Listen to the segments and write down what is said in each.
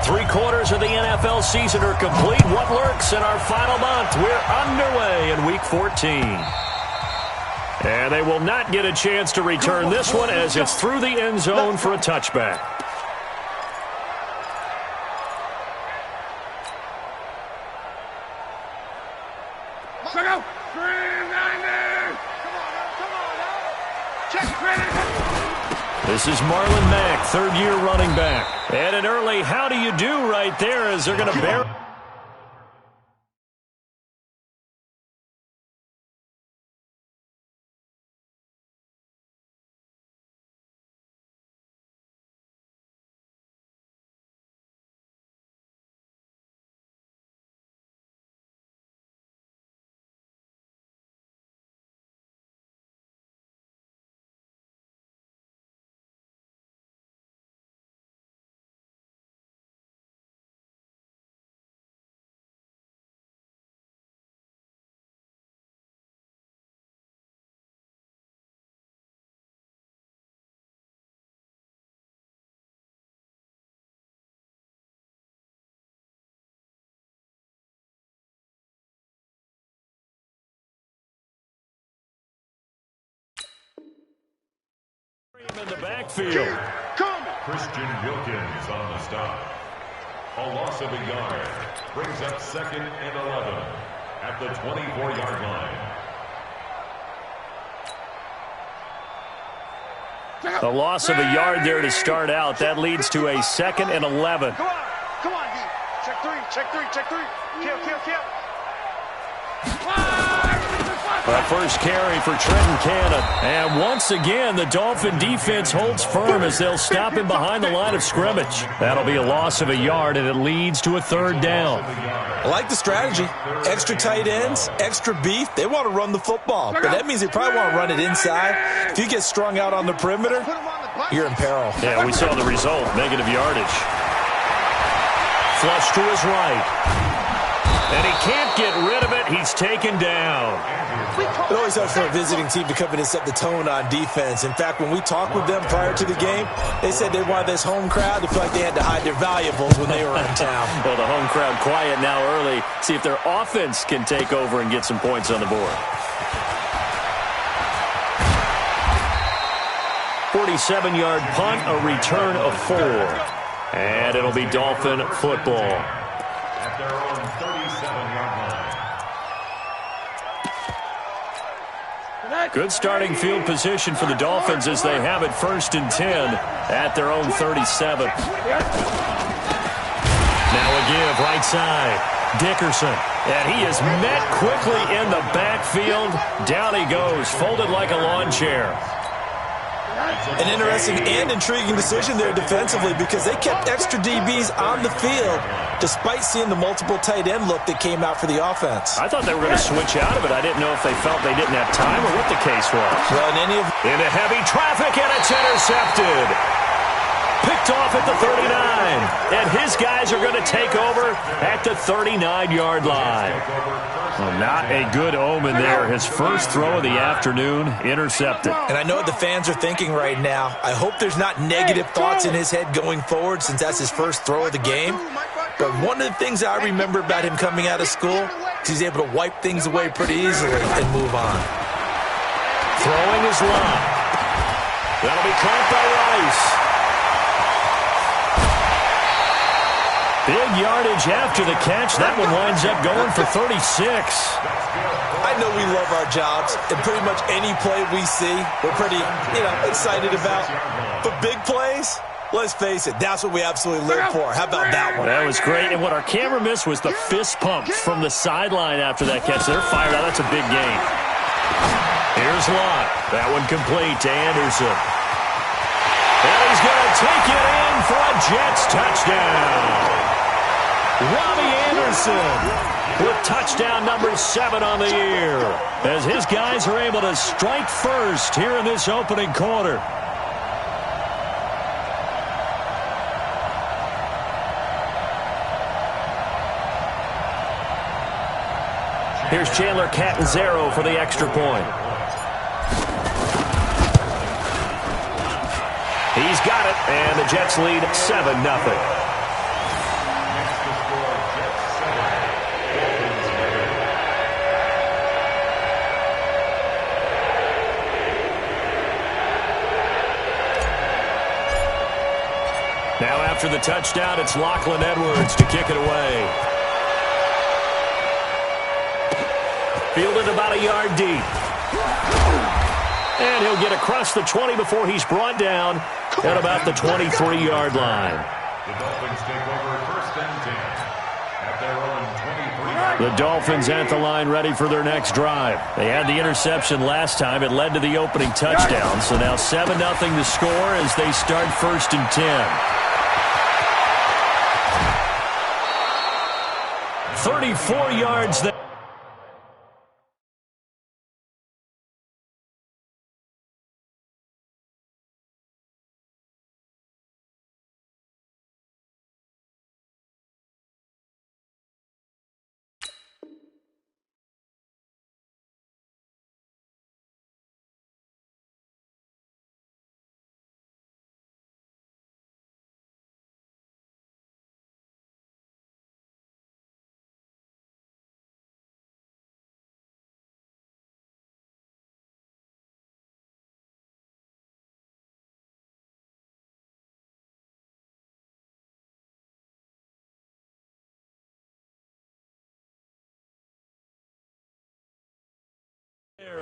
3/4 of the NFL season are complete. What lurks in our final month? We're underway in Week 14. And they will not get a chance to return this one as it's through the end zone for a touchback. This is Marlon Mack, third-year running back. And an early how do you do right there as they're going to bear. In the backfield. Christian Wilkins on the stop. A loss of a yard brings up 2nd and 11 at the 24-yard line. A loss of a yard there to start out. That leads to a 2nd and 11. Come on, D. Check three. Kill. A first carry for Trenton Cannon. And once again, the Dolphin defense holds firm as they'll stop him behind the line of scrimmage. That'll be a loss of a yard, and it leads to a 3rd down. I like the strategy. Extra tight ends, extra beef. They want to run the football, but that means they probably want to run it inside. If you get strung out on the perimeter, you're in peril. Yeah, we saw the result, negative yardage. Flush to his right. And he can't get rid of it. He's taken down. It always helps for a visiting team to come in and set the tone on defense. In fact, when we talked with them prior to the game, they said they wanted this home crowd to feel like they had to hide their valuables when they were in town. Well, the home crowd quiet now early. See if their offense can take over and get some points on the board. 47-yard punt, a return of 4. And it'll be Dolphin football. At their own 37-yard line. Good starting field position for the Dolphins as they have it 1st and 10 at their own 37. Now a give right side. Dickerson. And he is met quickly in the backfield. Down he goes, folded like a lawn chair. An interesting and intriguing decision there defensively because they kept extra DBs on the field despite seeing the multiple tight end look that came out for the offense. I thought they were going to switch out of it. I didn't know if they felt they didn't have time or what the case was. Well, into heavy traffic, and it's intercepted. Picked off at the 39. And his guys are going to take over at the 39-yard line. Well, not a good omen there. His first throw of the afternoon, intercepted. And I know what the fans are thinking right now. I hope there's not negative thoughts in his head going forward since that's his first throw of the game. But one of the things I remember about him coming out of school is he's able to wipe things away pretty easily and move on. Throwing his line. That'll be caught by Rice. Big yardage after the catch. That one winds up going for 36. I know we love our jobs, and pretty much any play we see, we're pretty, excited about. But big plays, let's face it, that's what we absolutely live for. How about that one? That was great, and what our camera missed was the fist pump from the sideline after that catch. They're fired out. That's a big gain. Here's Lott. That one complete to Anderson. And he's going to take it in for a Jets touchdown. Robbie Anderson with touchdown number 7 on the year as his guys are able to strike first here in this opening quarter. Here's Chandler Catanzaro for the extra point. He's got it, and the Jets lead 7-0. After the touchdown, it's Lachlan Edwards to kick it away. Fielded about a yard deep. And he'll get across the 20 before he's brought down at about the 23-yard line. The Dolphins take over first and 10 at their own 23. The Dolphins at the line ready for their next drive. They had the interception last time. It led to the opening touchdown. So now 7-0 to score as they start first and 10. 34 yards there.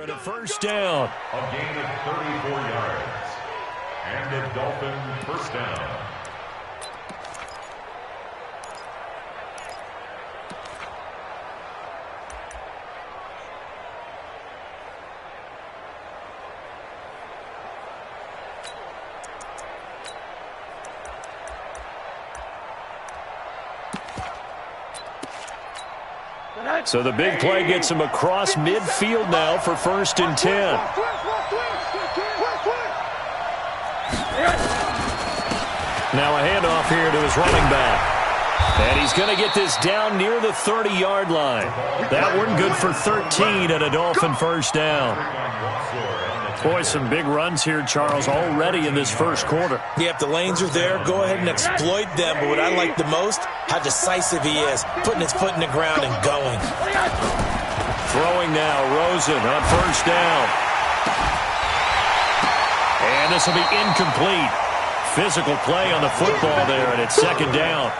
And a first down. A gain of 34 yards. And the Dolphin first down. So the big play gets him across midfield now for first and 10. Now a handoff here to his running back. And he's going to get this down near the 30-yard line. That one good for 13 and a Dolphin first down. Boy, some big runs here, Charles, already in this first quarter. Yeah, if the lanes are there, go ahead and exploit them. But what I like the most, how decisive he is, putting his foot in the ground and going. Throwing now, Rosen on first down. And this will be incomplete. Physical play on the football there, and it's second down.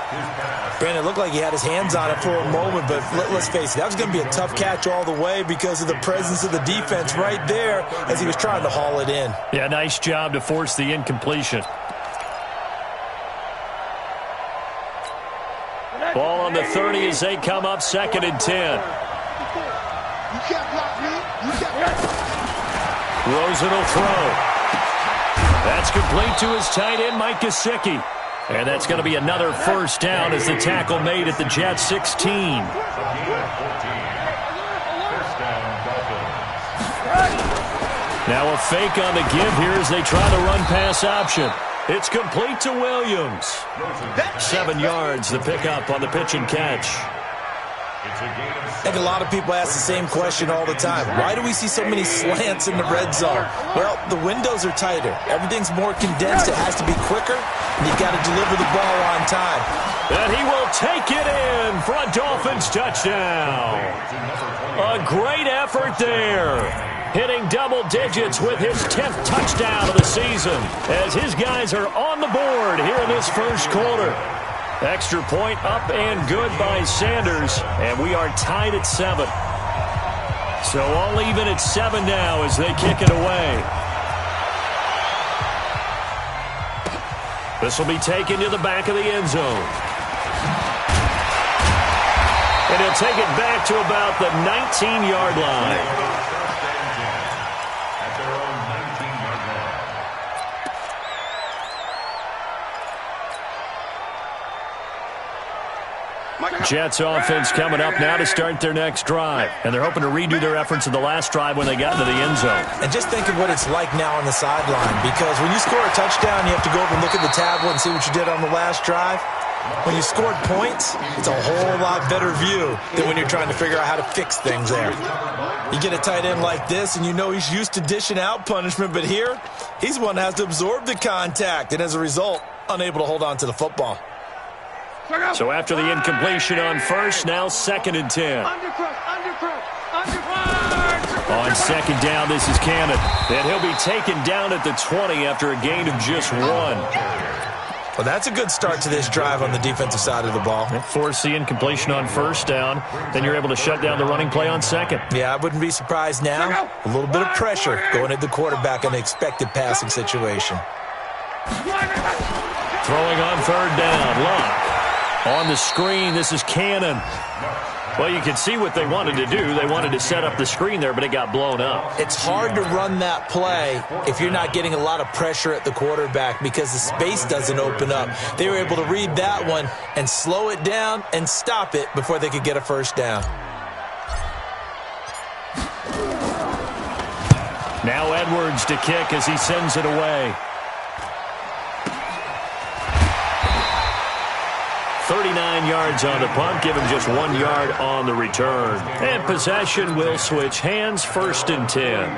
Brandon, it looked like he had his hands on it for a moment, but let's face it, that was going to be a tough catch all the way because of the presence of the defense right there as he was trying to haul it in. Yeah, nice job to force the incompletion. Ball on the 30 as they come up second and 10. You can't block me. You can't. Rosen will throw. That's complete to his tight end, Mike Gesicki. And that's going to be another first down as the tackle made at the Jets 16. Now a fake on the give here as they try the run-pass option. It's complete to Williams. 7 yards, the pickup on the pitch and catch. I think a lot of people ask the same question all the time. Why do we see so many slants in the red zone? Well, the windows are tighter. Everything's more condensed. It has to be quicker, and you've got to deliver the ball on time. And he will take it in for a Dolphins touchdown. A great effort there. Hitting double digits with his 10th touchdown of the season as his guys are on the board here in this first quarter. Extra point up and good by Sanders, and we are tied at 7. So all even at 7 now as they kick it away. This will be taken to the back of the end zone. And he'll take it back to about the 19-yard line. Jets offense coming up now to start their next drive. And they're hoping to redo their efforts in the last drive when they got into the end zone. And just think of what it's like now on the sideline, because when you score a touchdown, you have to go over and look at the tablet and see what you did on the last drive. When you scored points, it's a whole lot better view than when you're trying to figure out how to fix things there. You get a tight end like this, and you know he's used to dishing out punishment, but here, he's the one that has to absorb the contact, and as a result, unable to hold on to the football. So after the incompletion on first, now second and 10. On second down, this is Cannon. And he'll be taken down at the 20 after a gain of just 1. Well, that's a good start to this drive on the defensive side of the ball. Force the incompletion on first down. Then you're able to shut down the running play on second. Yeah, I wouldn't be surprised now. A little bit of pressure going at the quarterback in an expected passing situation. Throwing on third down. Luck. On the screen, this is Cannon. Well, you can see what they wanted to do. They wanted to set up the screen there, but it got blown up. It's hard to run that play if you're not getting a lot of pressure at the quarterback because the space doesn't open up. They were able to read that one and slow it down and stop it before they could get a first down. Now Edwards to kick as he sends it away. 39 yards on the punt, give him just 1 yard on the return. And possession will switch hands, 1st and 10.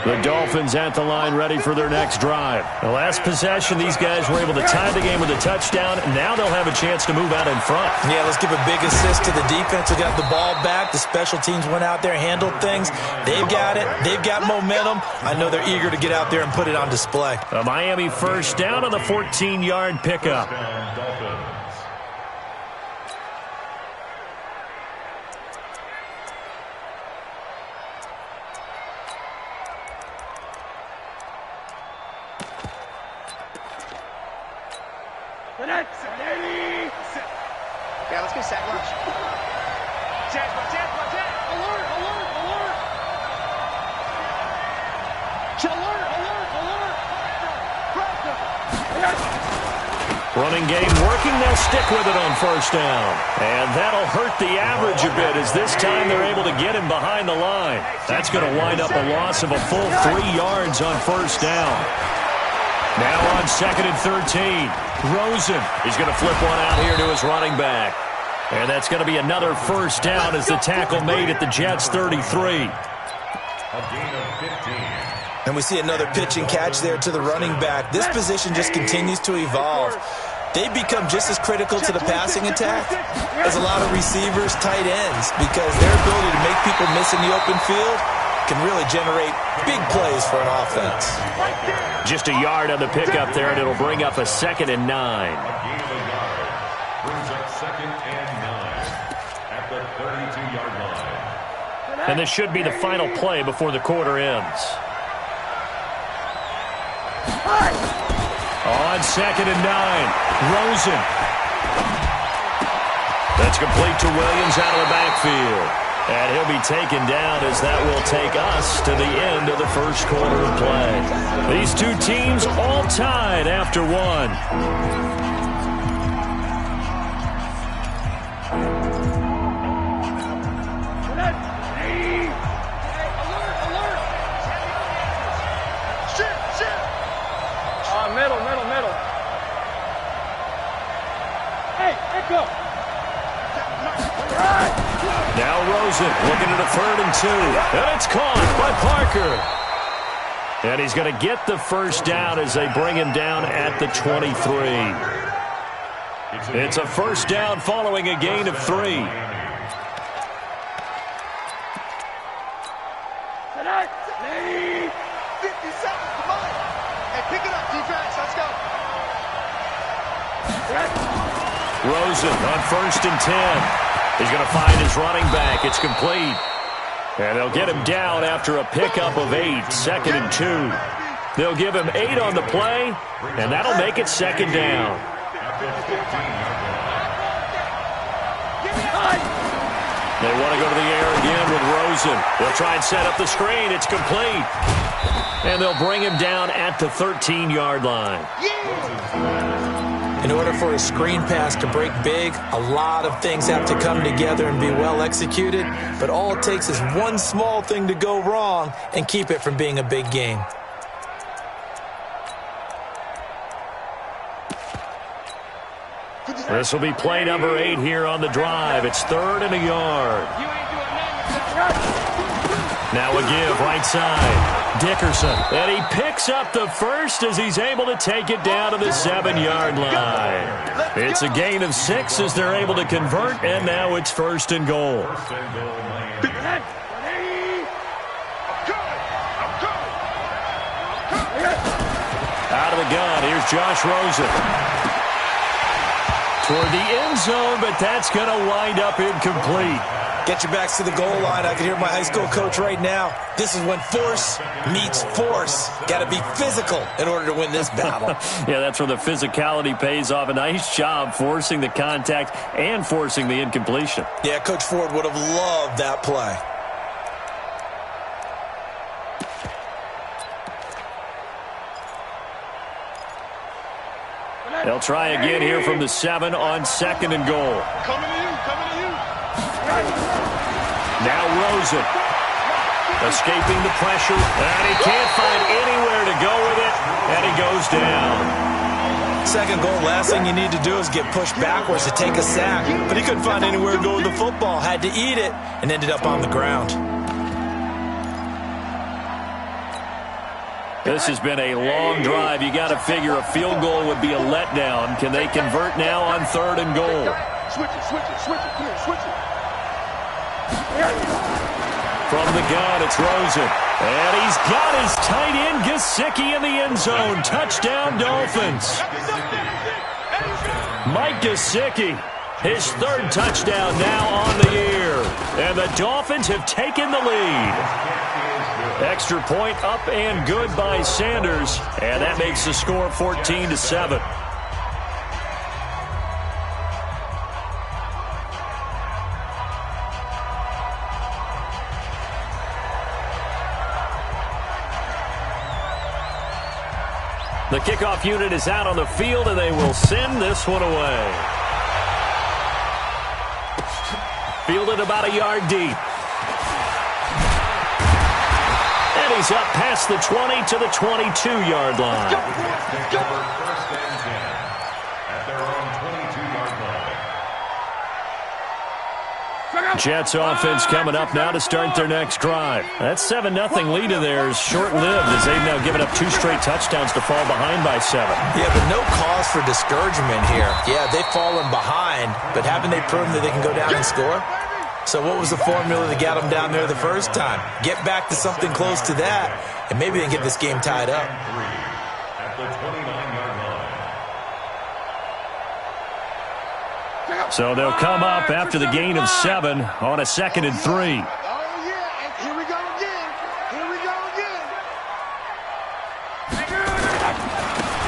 The Dolphins at the line ready for their next drive. The last possession, these guys were able to tie the game with a touchdown, and now they'll have a chance to move out in front. Yeah, let's give a big assist to the defense who got the ball back. The special teams went out there, handled things. They've got it. They've got momentum. I know they're eager to get out there and put it on display. A Miami first down on the 14-yard pickup. Yeah, let's go sack lunch. Jazz, alert, alert, alert. Running game working, they'll stick with it on first down. And that'll hurt the average a bit as this time they're able to get him behind the line. That's going to wind up a loss of a full 3 yards on first down. Now on 2nd and 13. Rosen is going to flip one out here to his running back. And that's going to be another first down as the tackle made at the Jets' 33. A gain of 15. And we see another pitch and catch there to the running back. This position just continues to evolve. They become just as critical to the passing attack as a lot of receivers, tight ends, because their ability to make people miss in the open field can really generate big plays for an offense. Just a yard on the pickup there, and it'll bring up a 2nd and 9. A gain of a yard. Brings up 2nd and 9 at the 32-yard line. And this should be the final play before the quarter ends. On 2nd and 9, Rosen. That's complete to Williams out of the backfield. And he'll be taken down as that will take us to the end of the first quarter of play. These two teams all tied after one. Middle. Hey, go. Now Rosen looking at a 3rd and 2. And it's caught by Parker. And he's going to get the first down as they bring him down at the 23. It's a first down following a gain of 3. Rosen on 1st and 10. He's going to find his running back. It's complete. And they'll get him down after a pickup of 8, 2nd and 2. They'll give him 8 on the play, and that'll make it 2nd down. They want to go to the air again with Rosen. They'll try and set up the screen. It's complete. And they'll bring him down at the 13-yard line. In order for a screen pass to break big, a lot of things have to come together and be well executed. But all it takes is one small thing to go wrong and keep it from being a big game. This will be play number 8 here on the drive. It's 3rd and a yard. Now a give right side. Dickerson. And he picks up the first as he's able to take it down to the 7-yard line. It's a gain of 6 as they're able to convert, and now it's 1st and goal. Out of the gun, here's Josh Rosen. toward the end zone, but that's going to wind up incomplete. Get your backs to the goal line. I can hear my high school coach right now. This is when force meets force. Got to be physical in order to win this battle. Yeah, that's where the physicality pays off. A nice job forcing the contact and forcing the incompletion. Yeah, Coach Ford would have loved that play. They'll try again here from the 7 on 2nd and goal. Coming to you, coming to you. Now Rosen escaping the pressure, and he can't find anywhere to go with it, and he goes down. Second goal, last thing you need to do is get pushed backwards to take a sack, but he couldn't find anywhere to go with the football, had to eat it, and ended up on the ground. This has been a long drive. You got to figure a field goal would be a letdown. Can they convert now on 3rd and goal? Switch it, switch it, switch it. Come here, switch it. From the gun, it's Rosen. And he's got his tight end, Gesicki, in the end zone. Touchdown, Dolphins. Mike Gesicki, his 3rd touchdown now on the year. And the Dolphins have taken the lead. Extra point up and good by Sanders. And that makes the score 14-7. The kickoff unit is out on the field, and they will send this one away. Fielded about a yard deep. And he's up past the 20 to the 22-yard line. Let's go. First and 10 at their own 22-yard line. Jets offense coming up now to start their next drive. That 7-0 lead of theirs short-lived as they've now given up 2 straight touchdowns to fall behind by 7. Yeah, but no cause for discouragement here. Yeah, they've fallen behind, but haven't they proven that they can go down and score? So what was the formula that got them down there the first time? Get back to something close to that, and maybe they can get this game tied up. At the 29-yard line. So they'll come up after the gain of 7 on a 2nd and 3. Oh, yeah, and here we go again. Here we go again.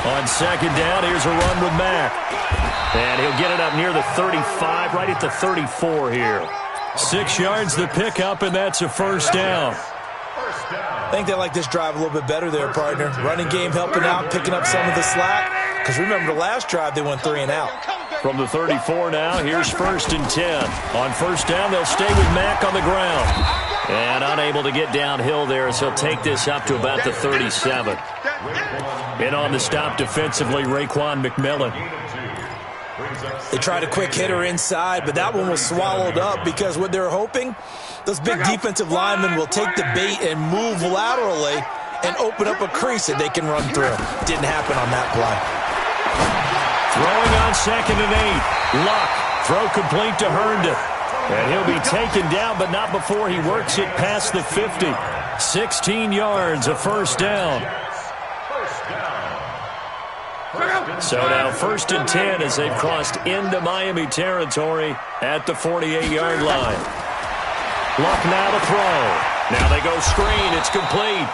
On 2nd down, here's a run with Mack. And he'll get it up near the 35, right at the 34 here. 6 yards the pickup, and that's a first down. I think they like this drive a little bit better there, partner. Running game helping out, picking up some of the slack. Because remember, the last drive they went 3 and out. From the 34 now, here's 1st and 10. On 1st down, they'll stay with Mack on the ground. And unable to get downhill there as he'll take this up to about the 37. And on the stop defensively, Raekwon McMillan. They tried a quick hitter inside, but that one was swallowed up because what they're hoping, those big defensive linemen will take the bait and move laterally and open up a crease that they can run through. Didn't happen on that play. Throwing on 2nd and 8. Luck. Throw complete to Herndon. And he'll be taken down, but not before he works it past the 50. 16 yards, a first down. So now 1st and 10 as they've crossed into Miami territory at the 48-yard line. Luck now to throw. Now they go screen. It's complete.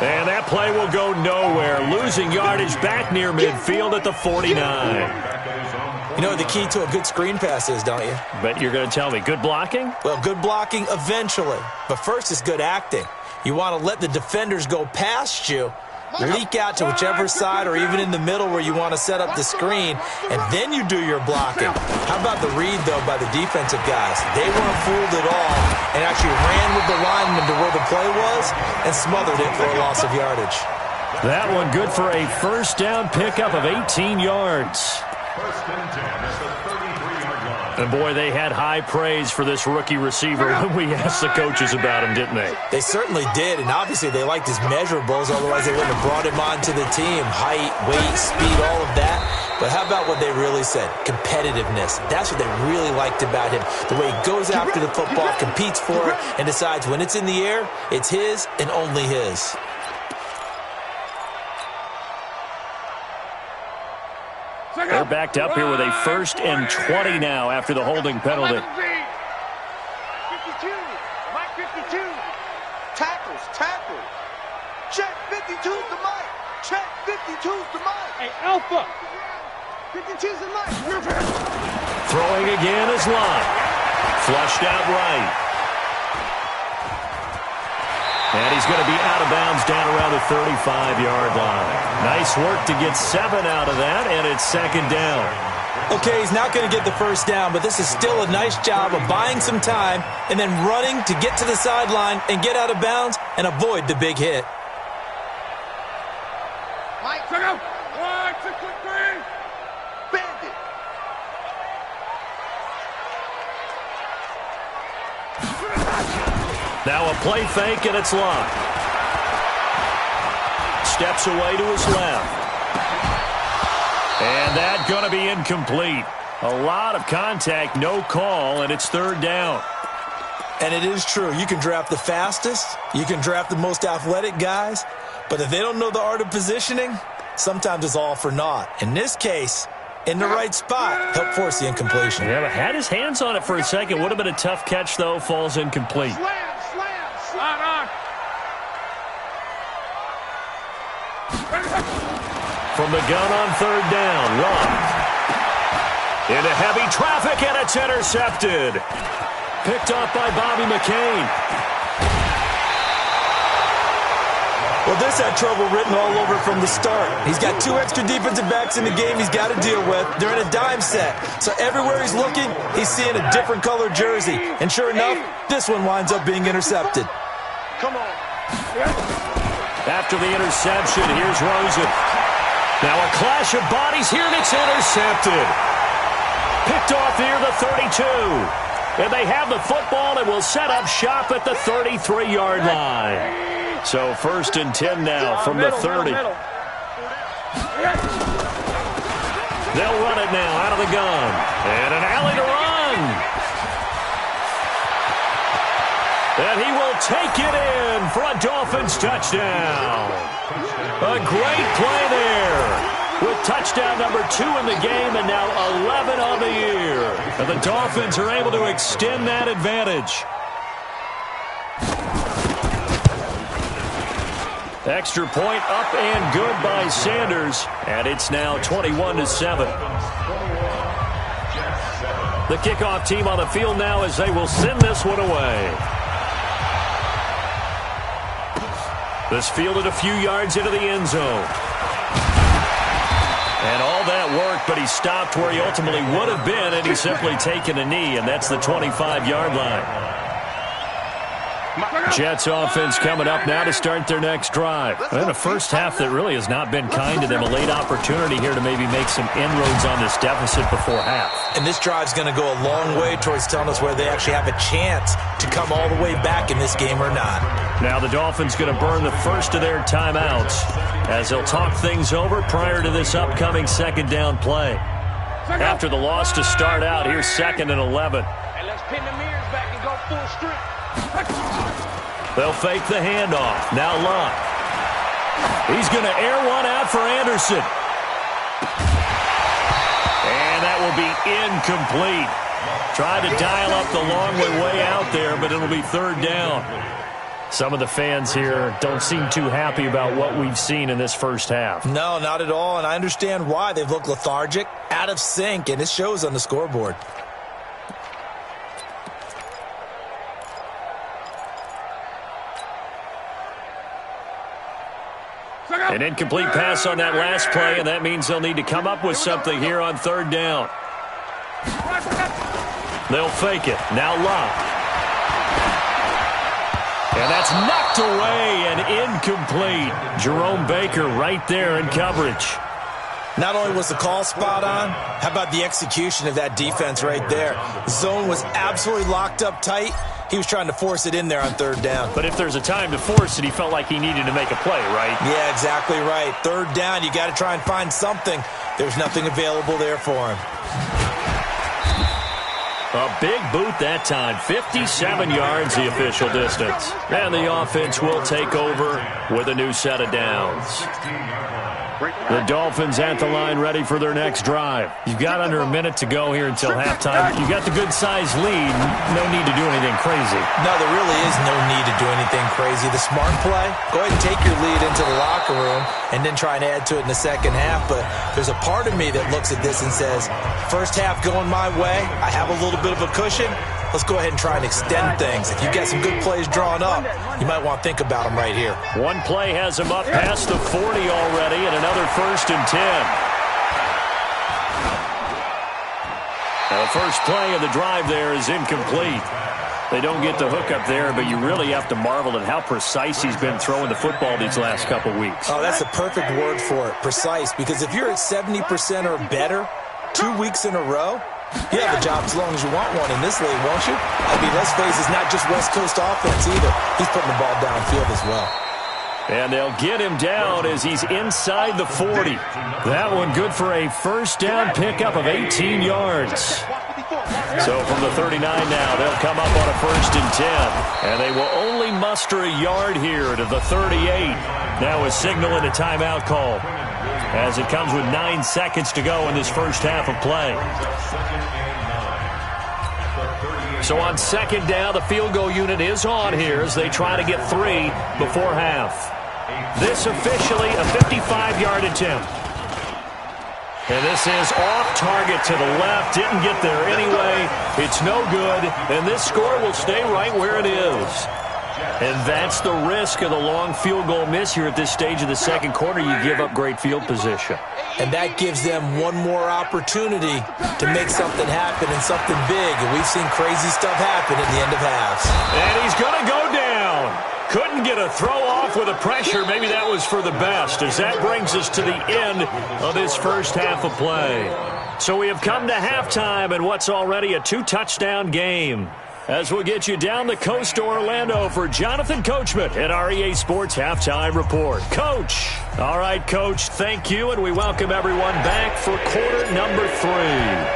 And that play will go nowhere. Losing yardage back near midfield at the 49. You know what the key to a good screen pass is, don't you? But you're going to tell me, good blocking? Well, good blocking eventually. But first is good acting. You want to let the defenders go past you, leak out to whichever side or even in the middle where you want to set up the screen, and then you do your blocking. How about the read, though, by the defensive guys? They weren't fooled at all and actually ran with the lineman to where the play was and smothered it for a loss of yardage. That one good for a first down pickup of 18 yards. 1st and 10 at the 33-yard line. And, boy, they had high praise for this rookie receiver when we asked the coaches about him, didn't they? They certainly did, and obviously they liked his measurables, otherwise they wouldn't have brought him onto the team. Height, weight, speed, all of that. But how about what they really said? Competitiveness. That's what they really liked about him. The way he goes after the football, competes for it, and decides when it's in the air, it's his and only his. They're backed up here with a 1st and 20 now after the holding penalty. 52. Mike 52. Tackles. Check 52's the Mike. Check 52's the Mike. Hey, Alpha. 52's the Mike. Throwing again is Lott. Flushed out right. And he's going to be out of bounds down around the 35-yard line. Nice work to get 7 out of that, and it's 2nd down. Okay, he's not going to get the 1st down, but this is still a nice job of buying some time and then running to get to the sideline and get out of bounds and avoid the big hit. Mike, check out. 1, 2, 3. Bend it. Now a play fake, and it's Lott. Steps away to his left. And that's going to be incomplete. A lot of contact, no call, and it's 3rd down. And it is true. You can draft the fastest. You can draft the most athletic guys. But if they don't know the art of positioning, sometimes it's all for naught. In this case, in the right spot, help force the incompletion. Yeah, but had his hands on it for a second. Would have been a tough catch, though. Falls incomplete. Slam. On. From the gun on 3rd down, Lott. Into heavy traffic, and it's intercepted. Picked off by Bobby McCain. Well, this had trouble written all over from the start. He's got 2 extra defensive backs in the game he's got to deal with. They're in a dime set. So everywhere he's looking, he's seeing a different colored jersey. And sure enough, this one winds up being intercepted. Come on. After the interception, here's Rosen. Now a clash of bodies here, and it's intercepted. Picked off near the 32. And they have the football and will set up shop at the 33-yard line. So 1st and 10 now from the 30. They'll run it now out of the gun. And an alley to run. And he will take it in for a Dolphins touchdown. A great play there. With touchdown number 2 in the game and now 11 on the year. And the Dolphins are able to extend that advantage. Extra point up and good by Sanders. And it's now 21-7. The kickoff team on the field now as they will send this one away. This fielded a few yards into the end zone. And all that work, but he stopped where he ultimately would have been, and he's simply taken a knee, and that's the 25-yard line. Jets offense coming up now to start their next drive. And a first half that really has not been kind to them. A late opportunity here to maybe make some inroads on this deficit before half. And this drive's going to go a long way towards telling us whether they actually have a chance to come all the way back in this game or not. Now the Dolphins going to burn the first of their timeouts as they'll talk things over prior to this upcoming 2nd down play. After the loss to start out, here's 2nd and 11. And let's pin the mirrors back and go full strength. They'll fake the handoff. Now Lott. He's going to air one out for Anderson. And that will be incomplete. Tried to dial up the long way out there, but it'll be 3rd down. Some of the fans here don't seem too happy about what we've seen in this first half. No, not at all, and I understand why. They've looked lethargic, out of sync, and it shows on the scoreboard. An incomplete pass on that last play, and that means they'll need to come up with something here on 3rd down. They'll fake it. Now Lott. And that's knocked away and incomplete. Jerome Baker right there in coverage. Not only was the call spot on, how about the execution of that defense right there? The zone was absolutely locked up tight. He was trying to force it in there on 3rd down. But if there's a time to force it, he felt like he needed to make a play, right? Yeah, exactly right. 3rd down, you got to try and find something. There's nothing available there for him. A big boot that time. 57 yards the official distance. And the offense will take over with a new set of downs. The Dolphins at the line ready for their next drive. You've got under a minute to go here until halftime. You got the good-sized lead. No need to do anything crazy. No, there really is no need to do anything crazy. The smart play, go ahead and take your lead into the locker room and then try and add to it in the second half. But there's a part of me that looks at this and says, first half going my way, I have a little bit of a cushion. Let's go ahead and try and extend things. If you've got some good plays drawn up, you might want to think about them right here. One play has him up past the 40 already, and another 1st and 10. Now, the first play of the drive there is incomplete. They don't get the hook up there, but you really have to marvel at how precise he's been throwing the football these last couple weeks. Oh, that's the perfect word for it, precise, because if you're at 70% or better 2 weeks in a row, you have a job as long as you want one in this league, won't you? I mean, let's face it, it's not just West Coast offense either. He's putting the ball downfield as well. And they'll get him down as he's inside the 40. That one good for a first down pickup of 18 yards. So from the 39 now, they'll come up on a 1st and 10. And they will only muster a yard here to the 38. Now a signal and a timeout call, as it comes with 9 seconds to go in this first half of play. So on 2nd down, the field goal unit is on here as they try to get 3 before half. This officially a 55-yard attempt. And this is off target to the left. Didn't get there anyway. It's no good. And this score will stay right where it is. And that's the risk of the long field goal miss here at this stage of the second quarter. You give up great field position. And that gives them one more opportunity to make something happen and something big. And we've seen crazy stuff happen at the end of halves. And he's going to go down. Couldn't get a throw off with the pressure. Maybe that was for the best, as that brings us to the end of this first half of play. So we have come to halftime in what's already a 2-touchdown game. As we'll get you down the coast to Orlando for Jonathan Coachman at our EA Sports Halftime Report. Coach. All right, Coach, thank you, and we welcome everyone back for quarter number 3.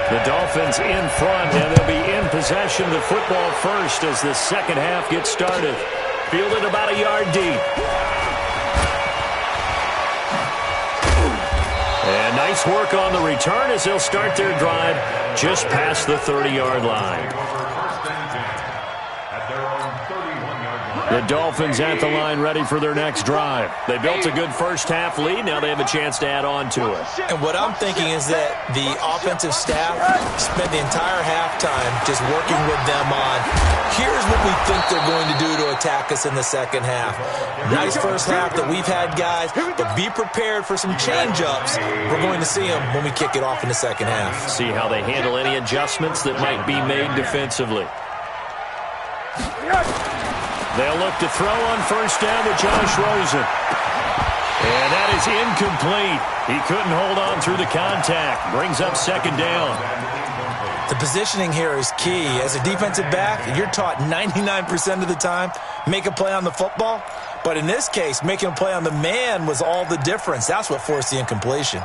The Dolphins in front, and they'll be in possession of the football first as the second half gets started. Fielded about a yard deep. And nice work on the return as they'll start their drive just past the 30-yard line. The Dolphins at the line ready for their next drive. They built a good first half lead. Now they have a chance to add on to it. And what I'm thinking is that the offensive staff spent the entire halftime just working with them on, here's what we think they're going to do to attack us in the second half. Nice first half that we've had, guys, but be prepared for some change-ups. We're going to see them when we kick it off in the second half. See how they handle any adjustments that might be made defensively. They'll look to throw on first down with Josh Rosen. And that is incomplete. He couldn't hold on through the contact. Brings up 2nd down. The positioning here is key. As a defensive back, you're taught 99% of the time, make a play on the football. But in this case, making a play on the man was all the difference. That's what forced the incompletion.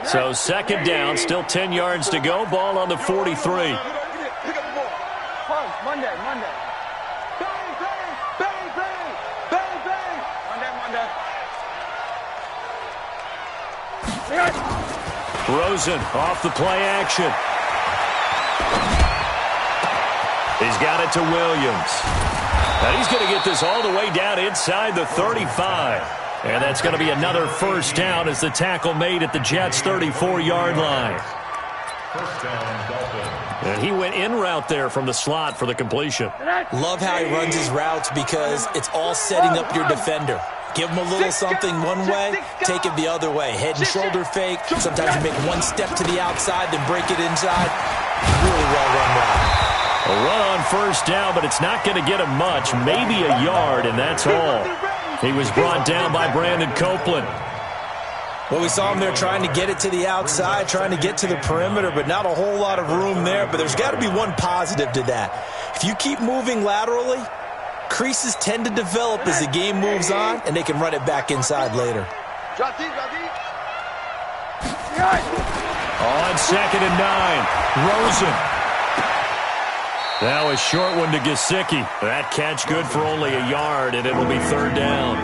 So 2nd down, still 10 yards to go. Ball on the 43. Monday. Bang, bang, bang, bang, bang, bang. Monday. Rosen off the play action. He's got it to Williams. And he's going to get this all the way down inside the 35. And that's going to be another first down as the tackle made at the Jets' 34-yard line. First down, Dolphins. And he went in route there from the slot for the completion. Love how he runs his routes because it's all setting up your defender. Give him a little something one way, take it the other way. Head and shoulder fake. Sometimes you make one step to the outside, then break it inside. Really well-run route. A run on first down, but it's not going to get him much. Maybe a yard, and that's all. He was brought down by Brandon Copeland. Well, we saw him there trying to get it to the outside, trying to get to the perimeter, but not a whole lot of room there. But there's got to be one positive to that. If you keep moving laterally, creases tend to develop as the game moves on, and they can run it back inside later. On 2nd and 9, Rosen. Now a short one to Gesicki. That catch good for only a yard, and it'll be third down.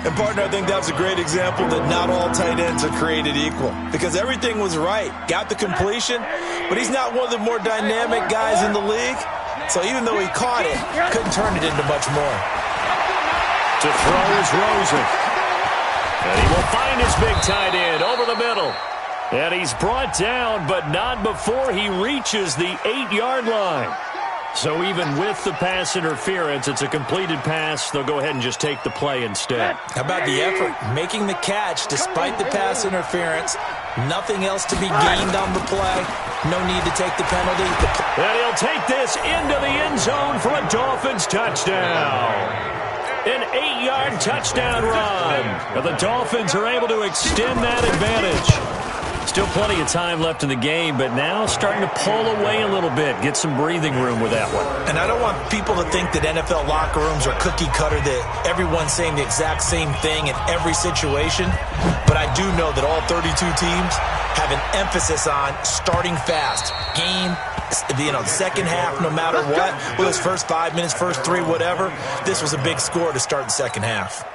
And, partner, I think that was a great example that not all tight ends are created equal, because everything was right. Got the completion, but he's not one of the more dynamic guys in the league. So even though he caught it, couldn't turn it into much more. To throw is Rosen. And he will find his big tight end over the middle. And he's brought down, but not before he reaches the 8-yard line. So even with the pass interference, it's a completed pass. They'll go ahead and just take the play instead. How about the effort? Making the catch despite the pass interference. Nothing else to be gained on the play. No need to take the penalty. And he'll take this into the end zone for a Dolphins touchdown. An 8-yard touchdown run. And the Dolphins are able to extend that advantage. Still plenty of time left in the game, but now starting to pull away a little bit. Get some breathing room with that one. And I don't want people to think that NFL locker rooms are cookie cutter, that everyone's saying the exact same thing in every situation. But I do know that all 32 teams have an emphasis on starting fast. Game, the second half, no matter what. Well, it's first 5 minutes, first 3, whatever. This was a big score to start the second half.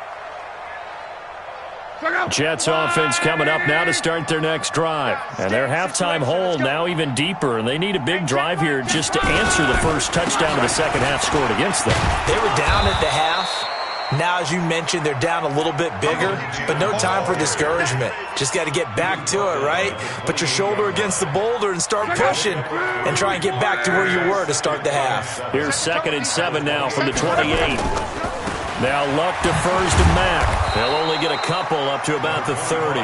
Jets offense coming up now to start their next drive. And their halftime hole now even deeper, and they need a big drive here just to answer the first touchdown of the second half scored against them. They were down at the half. Now, as you mentioned, they're down a little bit bigger, but no time for discouragement. Just got to get back to it, right? Put your shoulder against the boulder and start pushing and try and get back to where you were to start the half. Here's 2nd and 7 now from the 28. Now Luck defers to Mack. They'll only get a couple up to about the 30.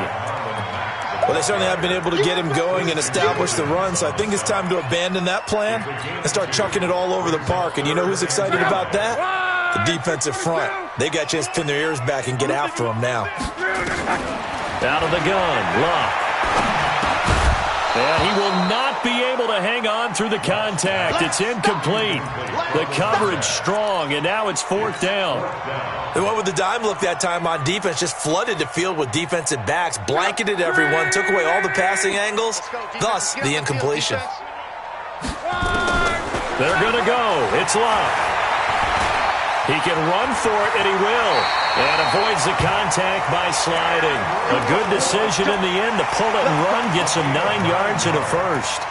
Well, they certainly have been able to get him going and establish the run, so I think it's time to abandon that plan and start chucking it all over the park. And you know who's excited about that? The defensive front. They got a chance to pin their ears back and get after him now. Out of the gun, Luck. And he will not be able to hang on through the contact. It's incomplete. The coverage strong, and now it's 4th down. They went with the dime look that time on defense, just flooded the field with defensive backs, blanketed everyone, took away all the passing angles, thus the incompletion. They're going to go. It's Luck. He can run for it, and he will. And avoids the contact by sliding. A good decision in the end to pull it and run, gets him 9 yards and a first.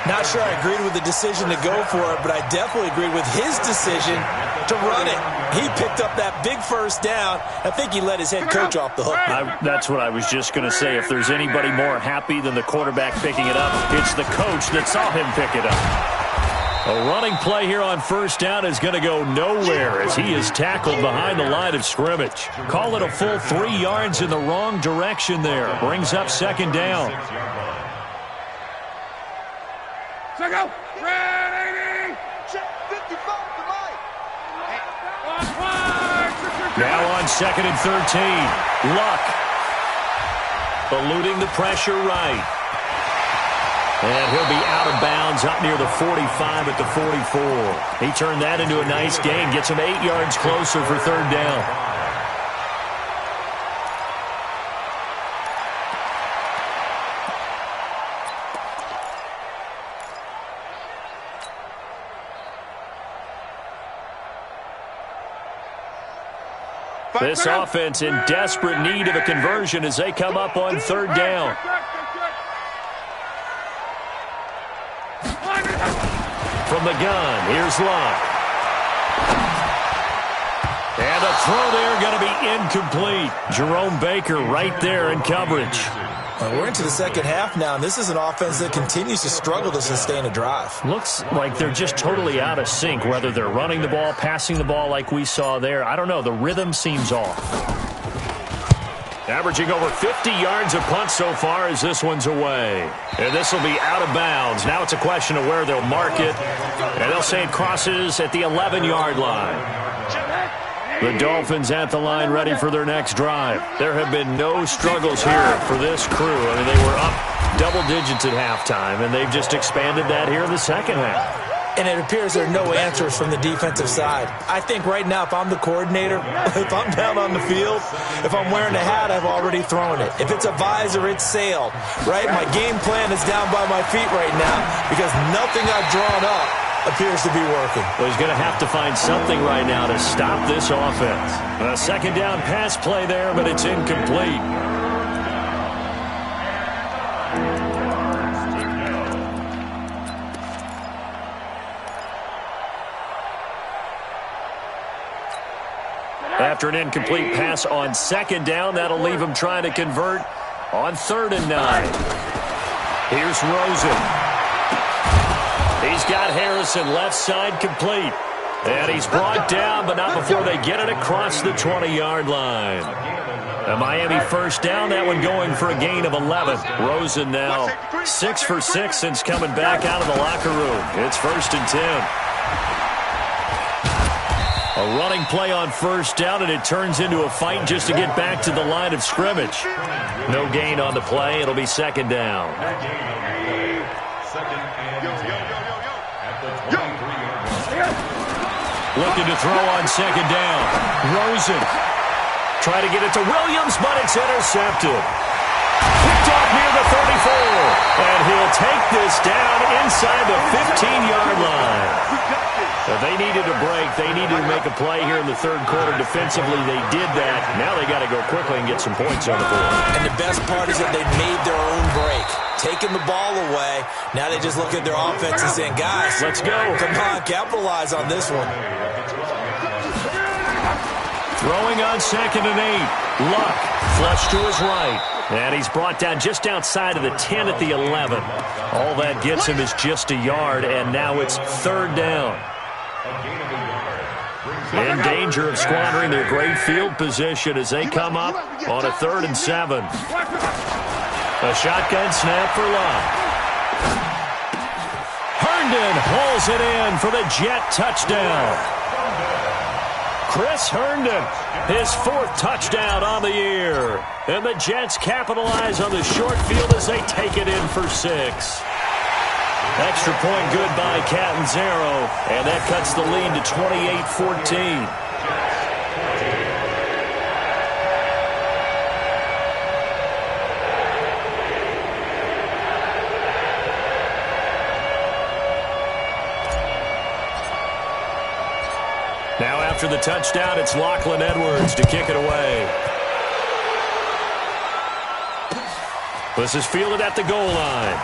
Not sure I agreed with the decision to go for it, but I definitely agreed with his decision to run it. He picked up that big first down. I think he let his head coach off the hook. That's what I was just going to say. If there's anybody more happy than the quarterback picking it up, it's the coach that saw him pick it up. A running play here on first down is going to go nowhere as he is tackled behind the line of scrimmage. Call it a full 3 yards in the wrong direction there. Brings up 2nd down. Go. Ready. Check 55 to Mike. Now on 2nd and 13. Luck. Eluding the pressure right. And he'll be out of bounds up near the 45 at the 44. He turned that into a nice gain. Gets him 8 yards closer for 3rd down. This offense in desperate need of a conversion as they come up on 3rd down. From the gun, here's Luck. And a throw there going to be incomplete. Jerome Baker right there in coverage. We're into the second half now, and this is an offense that continues to struggle to sustain a drive. Looks like they're just totally out of sync, whether they're running the ball, passing the ball like we saw there. I don't know. The rhythm seems off. Averaging over 50 yards a punt so far as this one's away. And this will be out of bounds. Now it's a question of where they'll mark it. And they'll say it crosses at the 11-yard line. The Dolphins at the line ready for their next drive. There have been no struggles here for this crew. I mean, they were up double digits at halftime, and they've just expanded that here in the second half. and it appears there are no answers from the defensive side. I think right now, if I'm the coordinator, if I'm down on the field, if I'm wearing a hat, I've already thrown it. If it's a visor, it's sailed, right? My game plan is down by my feet right now because nothing I've drawn up appears to be working. Well, he's going to have to find something right now to stop this offense. A second down pass play there, but it's incomplete. After an incomplete pass on second down, that'll leave him trying to convert on 3rd and 9. Here's Rosen. He's got Harrison left side complete. And he's brought down, but not before they get it across the 20-yard line. A Miami first down, that one going for a gain of 11. Rosen now 6 for 6 since coming back out of the locker room. It's 1st and 10. A running play on first down, and it turns into a fight just to get back to the line of scrimmage. No gain on the play. It'll be 2nd down. Looking to throw on 2nd down. Rosen. Try to get it to Williams, but it's intercepted. Picked off near the 34. And he'll take this down inside the 15-yard line. They needed a break. They needed to make a play here in the 3rd quarter. Defensively, they did that. Now they got to go quickly and get some points on the board. And the best part is that they made their own break. Taking the ball away. Now they just look at their offense and saying, guys, let's go. Come on, capitalize on this one. Throwing on 2nd and 8. Luck flush to his right. And he's brought down just outside of the 10 at the 11. All that gets him is just a yard, and now it's 3rd down. In danger of squandering their great field position as they come up on a 3rd and 7. A shotgun snap for Luck. Herndon hauls it in for the Jet touchdown. Chris Herndon, his 4th touchdown on the year. And the Jets capitalize on the short field as they take it in for 6. Extra point good by Catanzaro, and that cuts the lead to 28-14. Now after the touchdown, it's Lachlan Edwards to kick it away. This is fielded at the goal line.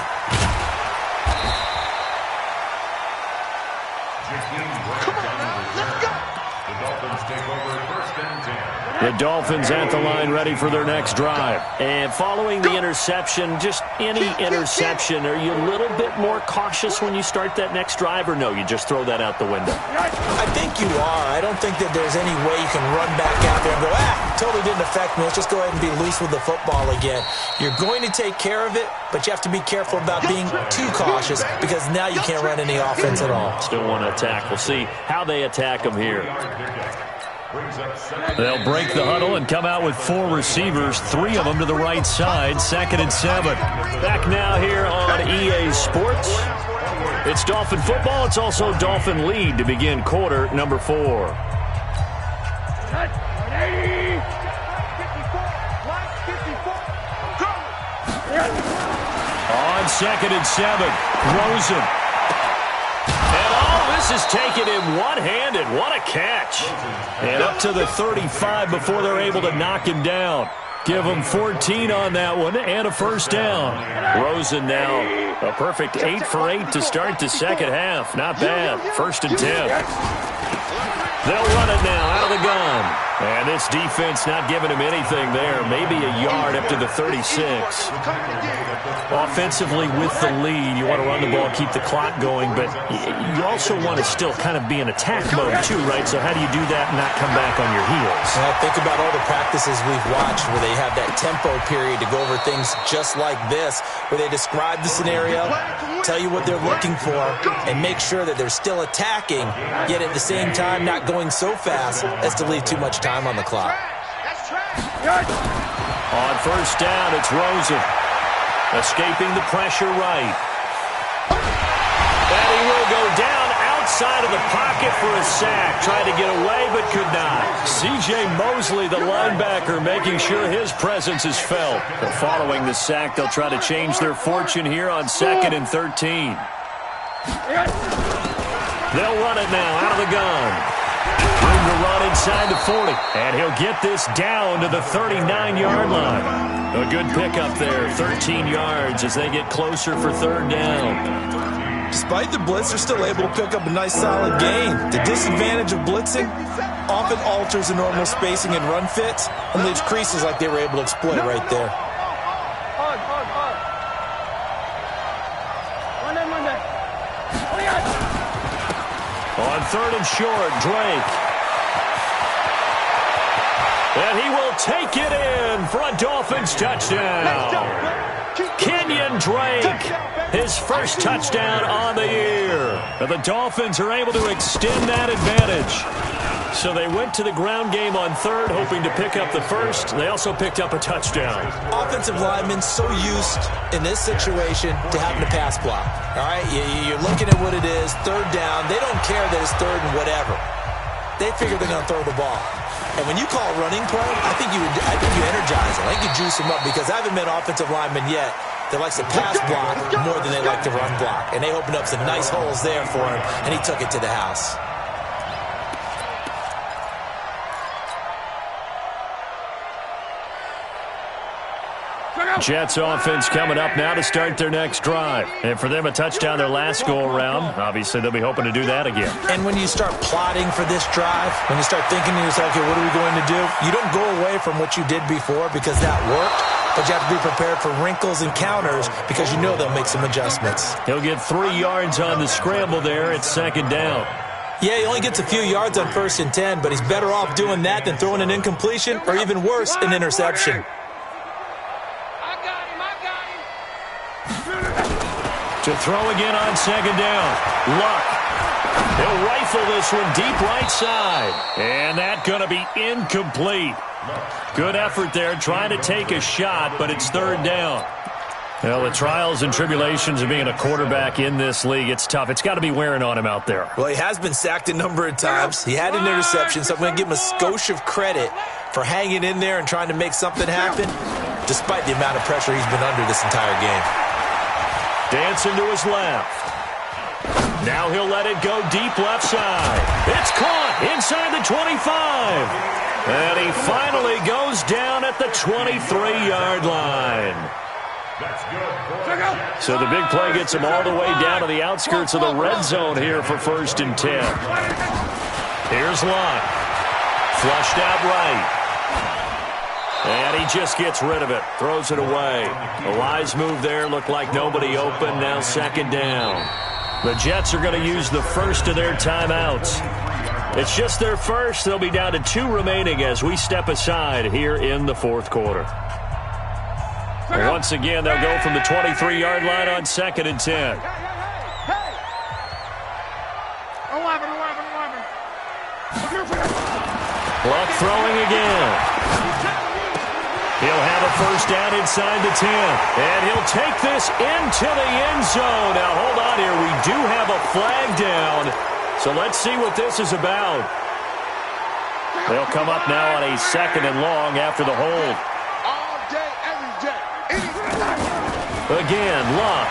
The Dolphins at the line ready for their next drive. And following the interception, just any interception, are you a little bit more cautious when you start that next drive, or no, you just throw that out the window? I think you are. I don't think that there's any way you can run back out there and go, totally didn't affect me. Let's just go ahead and be loose with the football again. You're going to take care of it, but you have to be careful about being too cautious because now you can't run any offense at all. Still want to attack. We'll see how they attack them here. They'll break the huddle and come out with 4 receivers, 3 of them to the right side, 2nd and 7. Back now here on EA Sports. It's Dolphin football. It's also Dolphin lead to begin quarter number 4. On 2nd and 7, Rosen. This is taken in one-handed. What a catch. And up to the 35 before they're able to knock him down. Give him 14 on that one and a first down. Rosen now a perfect 8 for 8 to start the second half. Not bad. 1st and 10. They'll run it now out of the gun. And this defense not giving him anything there. Maybe a yard up to the 36. Offensively with the lead, you want to run the ball, keep the clock going, but you also want to still kind of be in attack mode too, right? So how do you do that and not come back on your heels? Well, think about all the practices we've watched where they have that tempo period to go over things just like this, where they describe the scenario, tell you what they're looking for, and make sure that they're still attacking, yet at the same time not going so fast as to leave too much time on the clock. On first down, it's Rosen. Escaping the pressure right. And he will go down inside of the pocket for a sack. Tried to get away, but could not. C.J. Mosley, the linebacker, making sure his presence is felt. But following the sack, they'll try to change their fortune here on 2nd and 13. They'll run it now out of the gun. Room to run inside the 40. And he'll get this down to the 39-yard line. A good pickup there, 13 yards as they get closer for 3rd down. Despite the blitz, they're still able to pick up a nice solid gain. The disadvantage of blitzing often alters the normal spacing and run fits and leaves creases like they were able to exploit right there. On 3rd and short, Drake. And he will take it in for a Dolphins touchdown. Kenyon Drake, his first touchdown on the year. And the Dolphins are able to extend that advantage. So they went to the ground game on 3rd, hoping to pick up the first. They also picked up a touchdown. Offensive linemen so used in this situation to having to pass block. All right, you're looking at what it is, 3rd down. They don't care that it's 3rd and whatever. They figure they're going to throw the ball. And when you call a running play, I think you energize them. I think you juice them up because I haven't met offensive linemen yet that likes to pass block more than they like to run block. And they opened up some nice holes there for him, and he took it to the house. Jets offense coming up now to start their next drive. And for them, a touchdown their last go-around. Obviously, they'll be hoping to do that again. And when you start plotting for this drive, when you start thinking to yourself, okay, what are we going to do? You don't go away from what you did before because that worked, but you have to be prepared for wrinkles and counters because you know they'll make some adjustments. He'll get 3 yards on the scramble there at 2nd down. Yeah, he only gets a few yards on 1st and 10, but he's better off doing that than throwing an incompletion or even worse, an interception. To throw again on 2nd down. Luck. He'll rifle this one deep right side. And that's going to be incomplete. Good effort there trying to take a shot, but it's 3rd down. Well, the trials and tribulations of being a quarterback in this league, it's tough. It's got to be wearing on him out there. Well, he has been sacked a number of times. He had an interception, so I'm going to give him a skosh of credit for hanging in there and trying to make something happen, despite the amount of pressure he's been under this entire game. Dancing to his left. Now he'll let it go deep left side. It's caught inside the 25. And he finally goes down at the 23-yard line. So the big play gets him all the way down to the outskirts of the red zone here for 1st and 10. Here's Lott. Flushed out right. And he just gets rid of it. Throws it away. A wise move there. Looked like nobody open. Now 2nd down. The Jets are going to use the first of their timeouts. It's just their first. They'll be down to 2 remaining as we step aside here in the 4th quarter. And once again, they'll go from the 23-yard line on 2nd and 10. 11. Luck throwing again. He'll have a first down inside the 10. And he'll take this into the end zone. Now, hold on here. We do have a flag down. So let's see what this is about. They'll come up now on a 2nd and long after the hold. All day, every day. Again, Luck.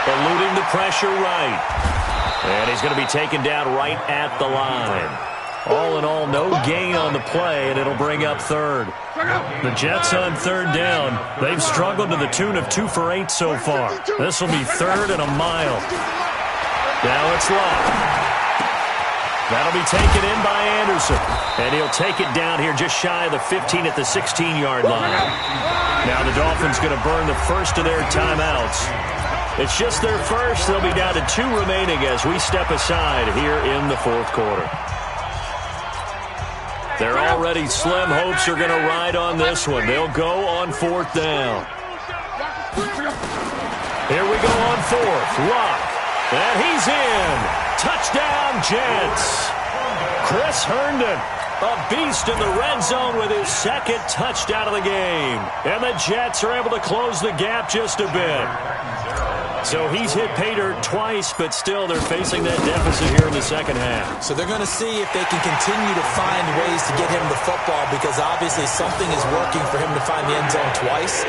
Eluding the pressure right. And he's going to be taken down right at the line. All in all, no gain on the play, and it'll bring up 3rd. The Jets on 3rd down. They've struggled to the tune of 2 for 8 so far. This will be 3rd and a mile. Now it's Luck. That'll be taken in by Anderson. And he'll take it down here just shy of the 15 at the 16-yard line. Now the Dolphins going to burn the first of their timeouts. It's just their first. They'll be down to 2 remaining as we step aside here in the 4th quarter. Their already slim hopes are going to ride on this one. They'll go on 4th down. Here we go on 4th. Luck. And he's in. Touchdown, Jets. Chris Herndon, a beast in the red zone with his 2nd touchdown of the game. And the Jets are able to close the gap just a bit. So he's hit pay dirt twice, but still they're facing that deficit here in the second half. So they're going to see if they can continue to find ways to get him the football, because obviously something is working for him to find the end zone twice.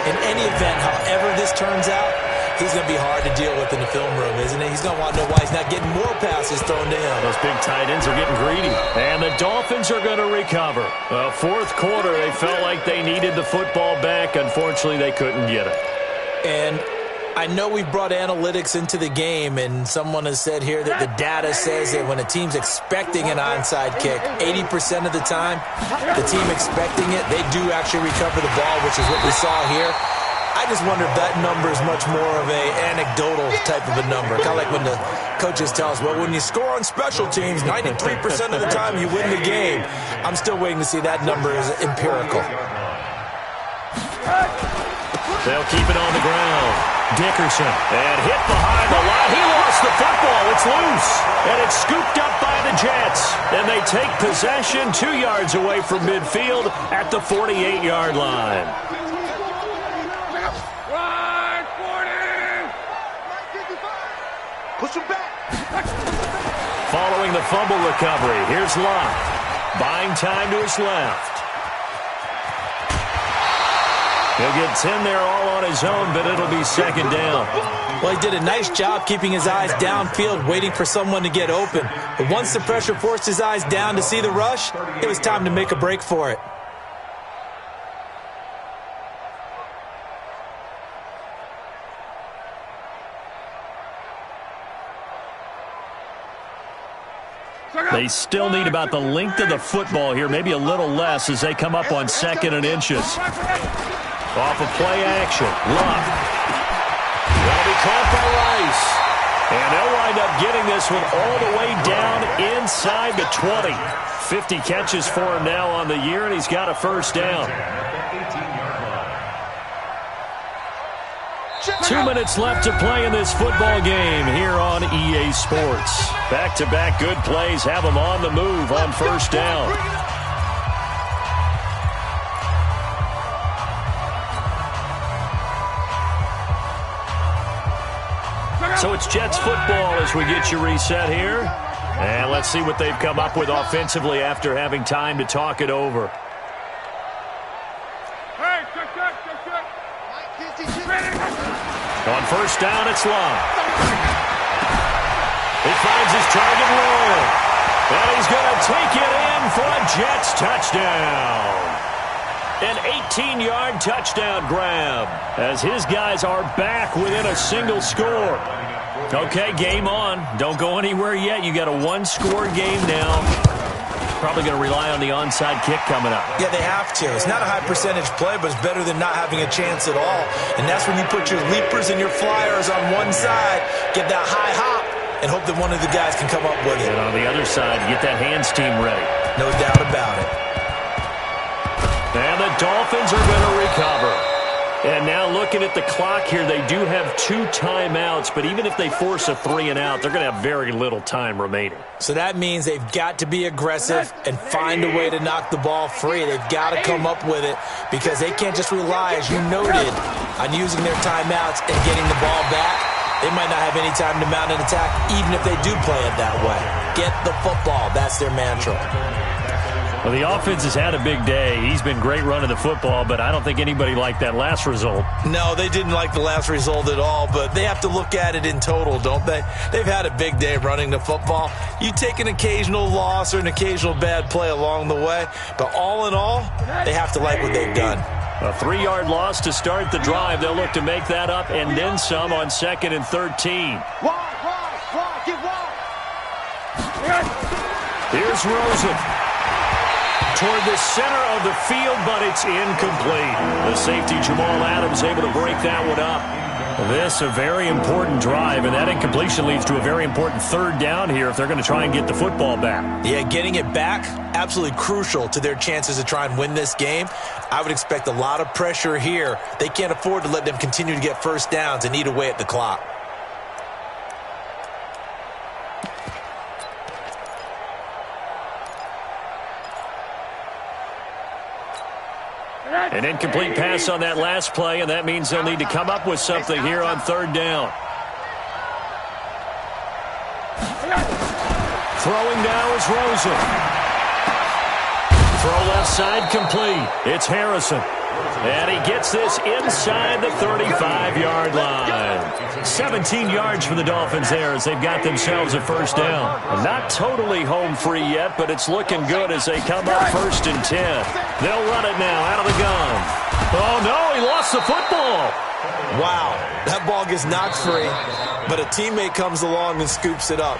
In any event, however this turns out, he's going to be hard to deal with in the film room, isn't he? He's going to want to know why he's not getting more passes thrown to him. Those big tight ends are getting greedy. And the Dolphins are going to recover. Well, fourth quarter, they felt like they needed the football back. Unfortunately, they couldn't get it. And I know we brought analytics into the game, and someone has said here that the data says that when a team's expecting an onside kick, 80% of the time, the team expecting it, they do actually recover the ball, which is what we saw here. I just wonder if that number is much more of an anecdotal type of a number. Kind of like when the coaches tell us, well, when you score on special teams, 93% of the time you win the game. I'm still waiting to see that number is empirical. They'll keep it on the ground. Dickerson, and hit behind the line. He lost the football. It's loose, and it's scooped up by the Jets. And they take possession 2 yards away from midfield at the 48-yard line. Push him back. Following the fumble recovery, here's Locke. Buying time to his left. He'll get 10 there all on his own, but it'll be second down. Well, he did a nice job keeping his eyes downfield, waiting for someone to get open. But once the pressure forced his eyes down to see the rush, it was time to make a break for it. They still need about the length of the football here, maybe a little less as they come up on 2nd and inches. Off of play action, Love. That'll be caught by Rice. And they'll wind up getting this one all the way down inside the 20. 50 catches for him now on the year, and he's got a first down. 2 minutes left to play in this football game here on EA Sports. Back-to-back good plays have them on the move on first down. So it's Jets football as we get you reset here. And let's see what they've come up with offensively after having time to talk it over. On first down, it's Long. He finds his target low. And he's going to take it in for a Jets touchdown. An 18-yard touchdown grab as his guys are back within a single score. Okay, game on. Don't go anywhere yet. You got a one-score game now. Probably going to rely on the onside kick coming up. Yeah, they have to. It's not a high-percentage play, but it's better than not having a chance at all. And that's when you put your leapers and your flyers on one side, get that high hop, and hope that one of the guys can come up with it. And on the other side, get that hands team ready. No doubt about it. And the Dolphins are going to recover. And now looking at the clock here, they do have 2 timeouts, but even if they force a 3 and out, they're going to have very little time remaining. So that means they've got to be aggressive and find a way to knock the ball free. They've got to come up with it because they can't just rely, as you noted, on using their timeouts and getting the ball back. They might not have any time to mount an attack, even if they do play it that way. Get the football. That's their mantra. Well, the offense has had a big day. He's been great running the football, but I don't think anybody liked that last result. No, they didn't like the last result at all, but they have to look at it in total, don't they? They've had a big day running the football. You take an occasional loss or an occasional bad play along the way, but all in all, they have to like what they've done. A 3-yard loss to start the drive. They'll look to make that up and then some on 2nd and 13. Wide, get wide. Here's Rosen. Toward the center of the field, but it's incomplete. The safety, Jamal Adams, able to break that one up. This a very important drive, and that incompletion leads to a very important 3rd down here if they're going to try and get the football back. Yeah, getting it back, absolutely crucial to their chances to try and win this game. I would expect a lot of pressure here. They can't afford to let them continue to get first downs and eat away at the clock. And An incomplete pass on that last play, and that means they'll need to come up with something here on third down. Throwing now is Rosen. Throw left side complete. It's Harrison. And he gets this inside the 35-yard line. 17 yards for the Dolphins there as they've got themselves a first down. Not totally home free yet, but it's looking good as they come up 1st and 10. They'll run it now out of the gun. Oh, no, he lost the football. Wow, that ball gets knocked free, but a teammate comes along and scoops it up.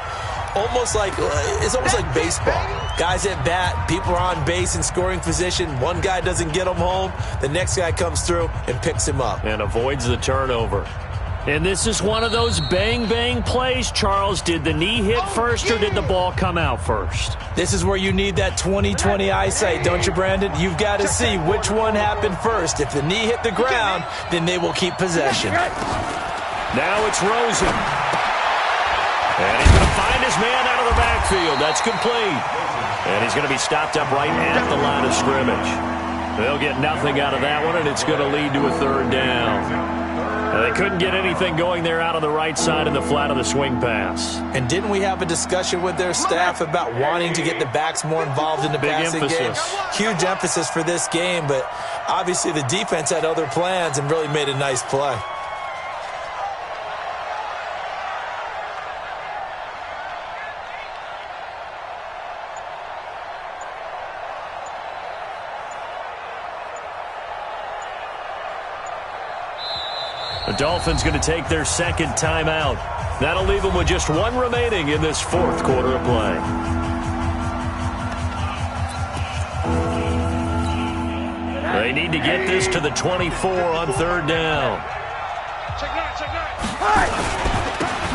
It's almost like baseball. Guys at bat, people are on base in scoring position. One guy doesn't get him home. The next guy comes through and picks him up. And avoids the turnover. And this is one of those bang-bang plays, Charles. Did the knee hit first or did the ball come out first? This is where you need that 20/20 eyesight, don't you, Brandon? You've got to see which one happened first. If the knee hit the ground, then they will keep possession. Now it's Rosen. And he's going to find his man out of the backfield. That's complete. And he's going to be stopped up right at the line of scrimmage. They'll get nothing out of that one, and it's going to lead to a third down. They couldn't get anything going there out on the right side in the flat of the swing pass. And didn't we have a discussion with their staff about wanting to get the backs more involved in the passing game? Huge emphasis for this game, but obviously the defense had other plans and really made a nice play. The Dolphins going to take their second timeout. That'll leave them with just one remaining in this fourth quarter of play. They need to get this to the 24 on third down.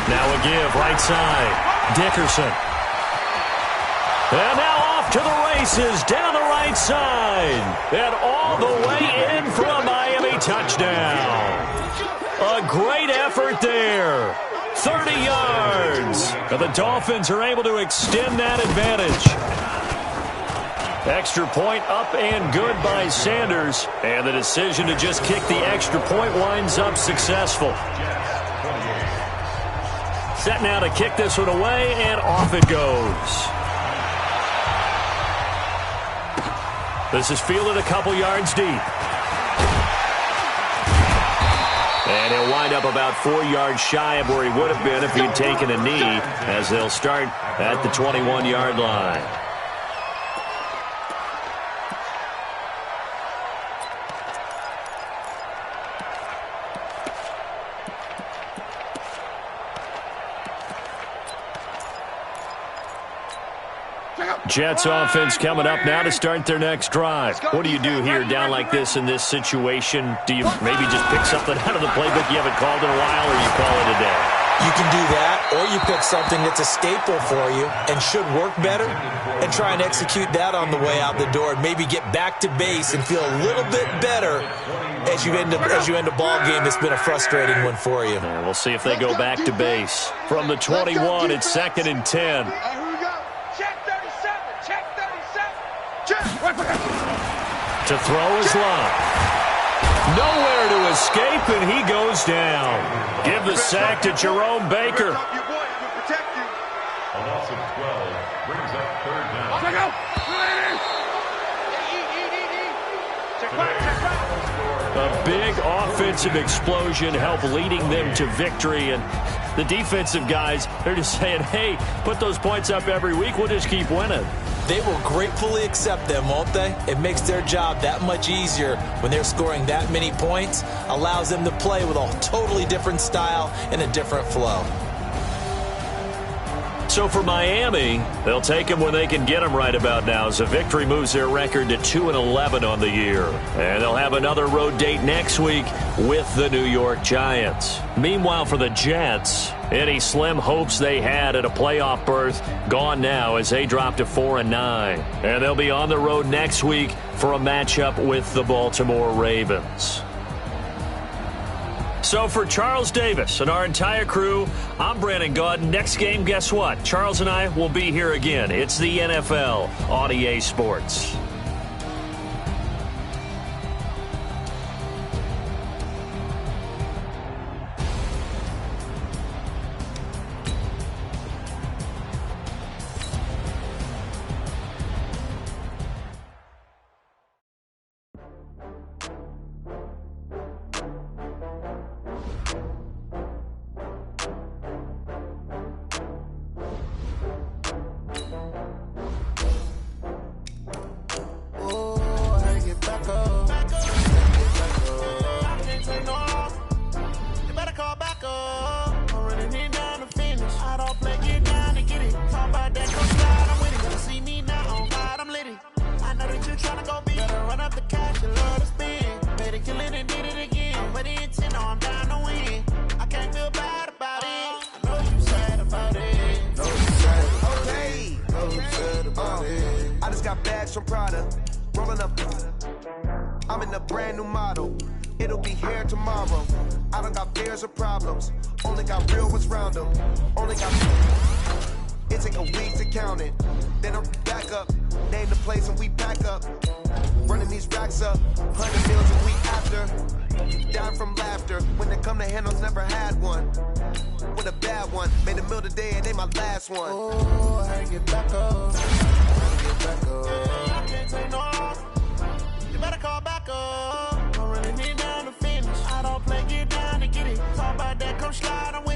Now a give right side. Dickerson. And now off to the races down the right side. And all the way in for a Miami touchdown. A great effort there. 30 yards. And the Dolphins are able to extend that advantage. Extra point up and good by Sanders. And the decision to just kick the extra point winds up successful. Set now to kick this one away, and off it goes. This is fielded a couple yards deep. And he'll wind up about 4 yards shy of where he would have been if he had taken a knee, as they'll start at the 21-yard line. Jets offense coming up now to start their next drive. What do you do here down like this in this situation? Do you maybe just pick something out of the playbook you haven't called in a while, or you call it a day? You can do that, or you pick something that's a staple for you and should work better and try and execute that on the way out the door and maybe get back to base and feel a little bit better as you end a ball game that's been a frustrating one for you. And we'll see if they go back to base. From the 21, it's 2nd and 10. To throw is Love. Nowhere to escape, and he goes down. Give the sack to Jerome Baker. A loss of 12 brings up third down. A big offensive explosion helped leading them to victory, and the defensive guys, they're just saying, hey, put those points up every week, we'll just keep winning. They will gratefully accept them, won't they? It makes their job that much easier when they're scoring that many points, allows them to play with a totally different style and a different flow. So for Miami, they'll take them when they can get them right about now, as a victory moves their record to 2-11 on the year. And they'll have another road date next week with the New York Giants. Meanwhile, for the Jets, any slim hopes they had at a playoff berth gone now as they drop to 4-9. And they'll be on the road next week for a matchup with the Baltimore Ravens. So for Charles Davis and our entire crew, I'm Brandon Gaudin. Next game, guess what? Charles and I will be here again. It's the NFL on EA Sports. bags from Prada. Rolling up. I'm in a brand new model. It'll be here tomorrow. I don't got fears or problems. Only got real ones round them. Only got. It take a week to count it. Then I'm back up. Name the place and we back up. Running these racks up. 100 meals a week after. Dying from laughter. When they come to handles, never had one. With a bad one. Made a meal today and they my last one. Oh, I get back up. I get back up. I can't take no off. You better call back up. Don't really need down to finish. I don't play, get down to get it. Talk about that, come slide. I'm